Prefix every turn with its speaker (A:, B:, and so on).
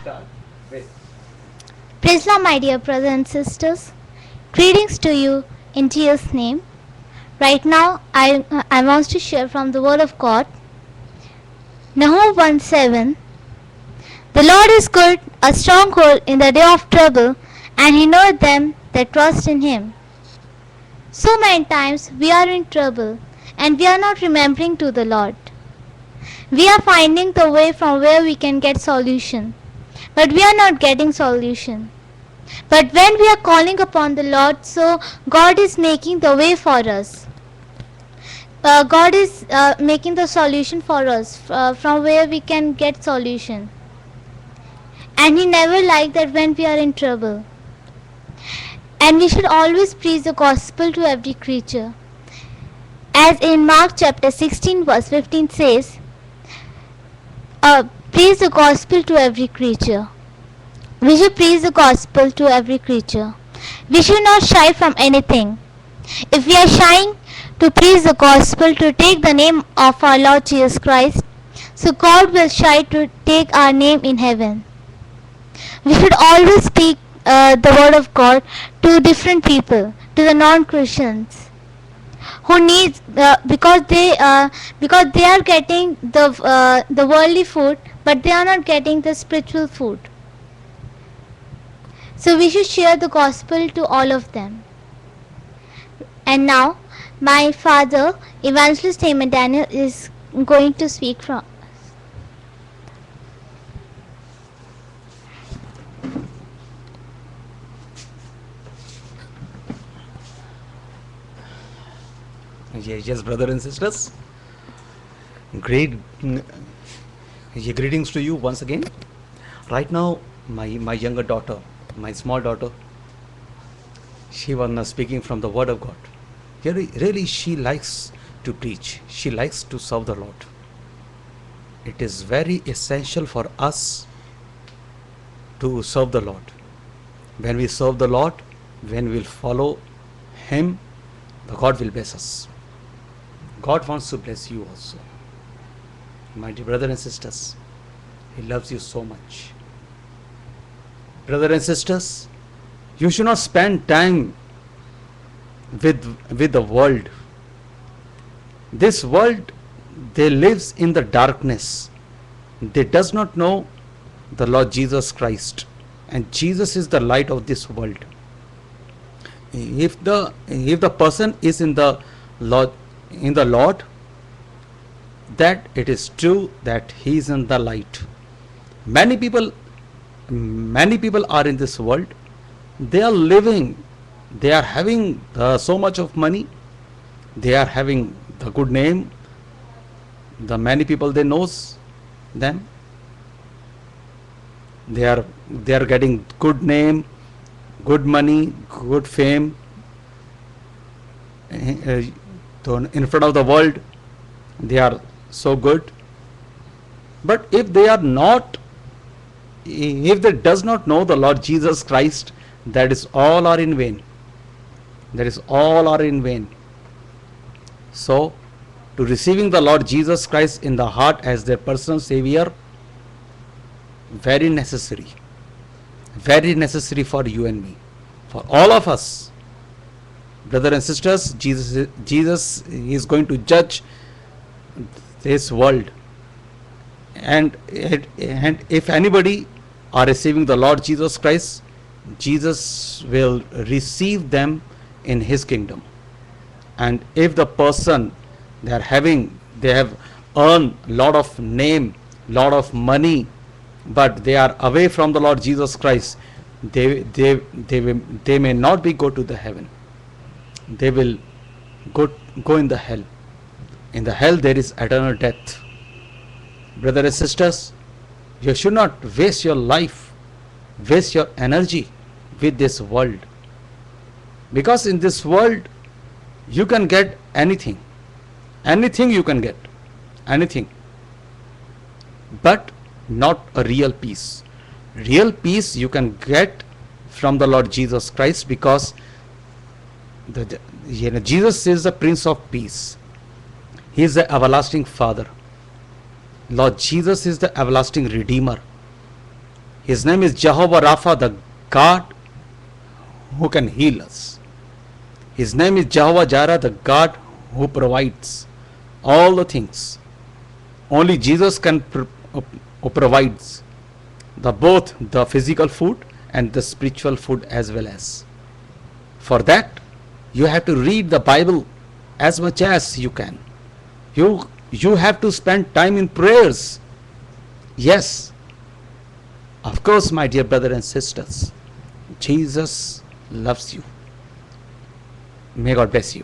A: Start with.
B: Praise Lord, my dear brothers and sisters. Greetings to you in Jesus' name. Right now, I want to share from the Word of God. Nahum 1:7. The Lord is good, a stronghold in the day of trouble, and He knoweth them that trust in Him. So many times we are in trouble and we are not remembering to the Lord. We are finding the way from where we can get solution, but we are not getting solution. But when we are calling upon the Lord, so God is making the way for us. God is making the solution for us from where we can get solution. And He never liked that when we are in trouble. And we should always preach the gospel to every creature. As in Mark chapter 16 verse 15 says, preach the gospel to every creature. We should preach the gospel to every creature. We should not shy from anything. If we are shying to preach the gospel, to take the name of our Lord Jesus Christ, so God will shy to take our name in heaven. We should always speak the word of God to different people, to the non-Christians who need because they are getting the worldly food, but they are not getting the spiritual food. So we should share the gospel to all of them. And now, my father, Evangelist Heyman Daniel, is going to speak from.
A: Yes, brothers and sisters. Great greetings to you once again. Right now, my younger daughter, my small daughter, she was now speaking from the Word of God. Really, she likes to preach. She likes to serve the Lord. It is very essential for us to serve the Lord. When we serve the Lord, when we'll follow Him, the God will bless us. God wants to bless you also. My dear brothers and sisters, He loves you so much. Brothers and sisters, you should not spend time with the world. This world, they lives in the darkness. They does not know the Lord Jesus Christ, and Jesus is the light of this world. If the person is in the Lord, that it is true that he is in the light. Many people are in this world. They are living, they are having so much of money, they are having the good name, the many people they knows them, they are getting good name, good money, good fame in front of the world. They are so good, but if they does not know the Lord Jesus Christ, that is all are in vain. So, to receiving the Lord Jesus Christ in the heart as their personal Savior, very necessary for you and me, for all of us. Brothers and sisters, Jesus is going to judge this world, and if anybody are receiving the Lord Jesus Christ, Jesus will receive them in His kingdom. And if the person they have earned lot of name, lot of money, but they are away from the Lord Jesus Christ, they may not be go to the heaven. They will go in the hell. In the hell there is eternal death. Brothers and sisters, you should not waste your life, waste your energy with this world, because in this world you can get anything you can get, but not a real peace. Real peace you can get from the Lord Jesus Christ, because Jesus is the Prince of Peace. He is the everlasting Father. Lord Jesus is the everlasting Redeemer. His name is Jehovah Rapha, the God who can heal us. His name is Jehovah Jireh, the God who provides all the things. Only Jesus can provides both the physical food and the spiritual food as well as. For that, you have to read the Bible as much as you can. You have to spend time in prayers. Yes, of course, my dear brothers and sisters, Jesus loves you. May God bless you.